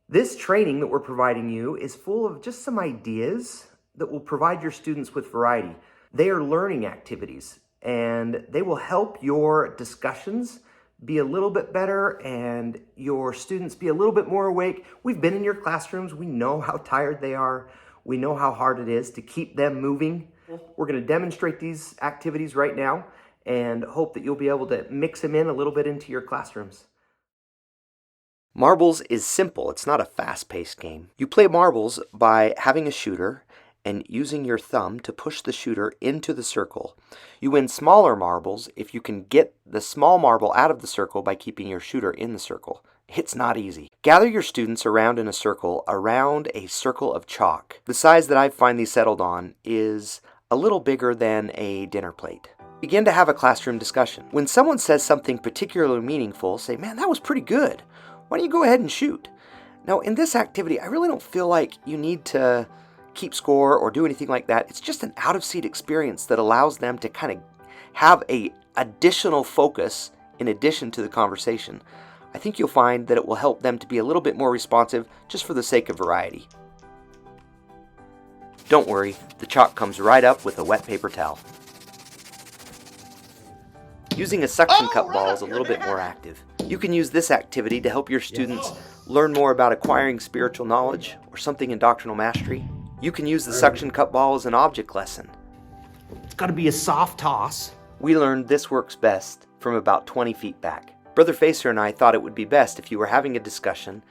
This training that we're providing you is full of just some ideas that will provide your students with variety. They are learning activities and they will help your discussions be a little bit better and your students be a little bit more awake. We've been in your classrooms. We know how tired they are. We know how hard it is to keep them moving. We're going to demonstrate these activities right now and hope that you'll be able to mix them in a little bit into your classrooms. Marbles is simple. It's not a fast-paced game. You play marbles by having a shooter and using your thumb to push the shooter into the circle. You win smaller marbles if you can get the small marble out of the circle by keeping your shooter in the circle. It's not easy. Gather your students around in a circle around a circle of chalk. The size that I've finally settled on is a little bigger than a dinner plate. Begin to have a classroom discussion. When someone says something particularly meaningful, say, "Man, that was pretty good. Why don't you go ahead and shoot?" Now, in this activity, I really don't feel like you need to keep score or do anything like that. It's just an out-of-seat experience that allows them to kind of have a additional focus in addition to the conversation. I think you'll find that it will help them to be a little bit more responsive just for the sake of variety. Don't worry, the chalk comes right up with a wet paper towel. Using a suction cup ball is a little bit more active. You can use this activity to help your students learn more about acquiring spiritual knowledge or something in doctrinal mastery. You can use the suction cup ball as an object lesson. It's got to be a soft toss. We learned this works best from about 20 feet back. Brother Facer and I thought it would be best if you were having a discussion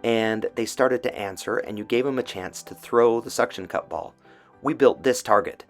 and they started to answer and you gave them a chance to throw the suction cup ball. We built this target.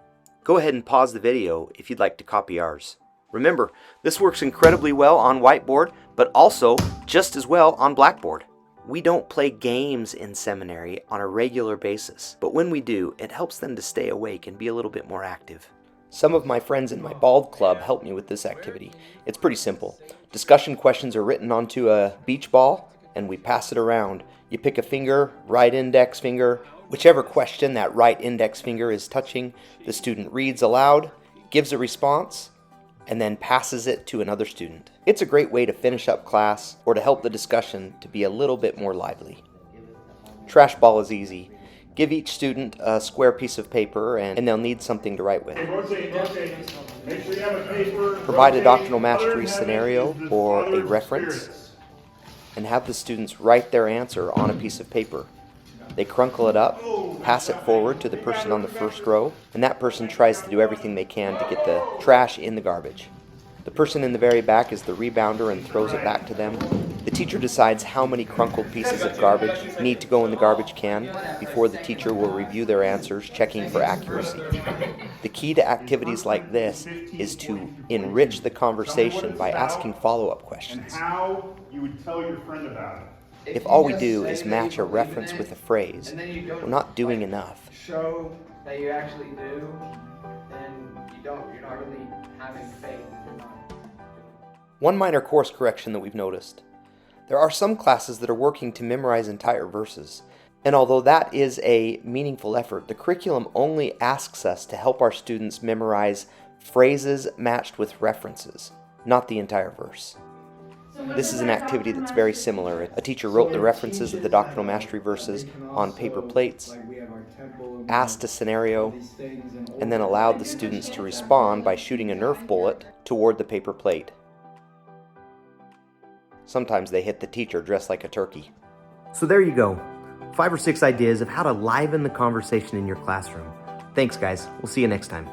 Go ahead and pause the video if you'd like to copy ours. Remember, this works incredibly well on whiteboard, but also just as well on blackboard. We don't play games in seminary on a regular basis, but when we do, it helps them to stay awake and be a little bit more active. Some of my friends in my bald club help me with this activity. It's pretty simple. Discussion questions are written onto a beach ball, and we pass it around. You pick a finger, right index finger, whichever question that right index finger is touching, the student reads aloud, gives a response, and then passes it to another student. It's a great way to finish up class or to help the discussion to be a little bit more lively. Trash ball is easy. Give each student a square piece of paper and they'll need something to write with. Make sure you have a paper. Provide a doctrinal mastery scenario or a reference and have the students write their answer on a piece of paper. They crunkle it up, pass it forward to the person on the first row, and that person tries to do everything they can to get the trash in the garbage. The person in the very back is the rebounder and throws it back to them. The teacher decides how many crunkled pieces of garbage need to go in the garbage can before the teacher will review their answers, checking for accuracy. The key to activities like this is to enrich the conversation by asking follow-up questions. How you would tell your friend about it. If all we do is match a reference with a phrase, we're not doing enough. Show that you actually do, then you're not really having faith. One minor course correction that we've noticed. There are some classes that are working to memorize entire verses, and although that is a meaningful effort, the curriculum only asks us to help our students memorize phrases matched with references, not the entire verse. This is an activity that's very similar. A teacher wrote the references of the doctrinal mastery verses on paper plates, asked a scenario, and then allowed the students to respond by shooting a Nerf bullet toward the paper plate. Sometimes they hit the teacher dressed like a turkey. So there you go. 5 or 6 ideas of how to liven the conversation in your classroom. Thanks, guys. We'll see you next time.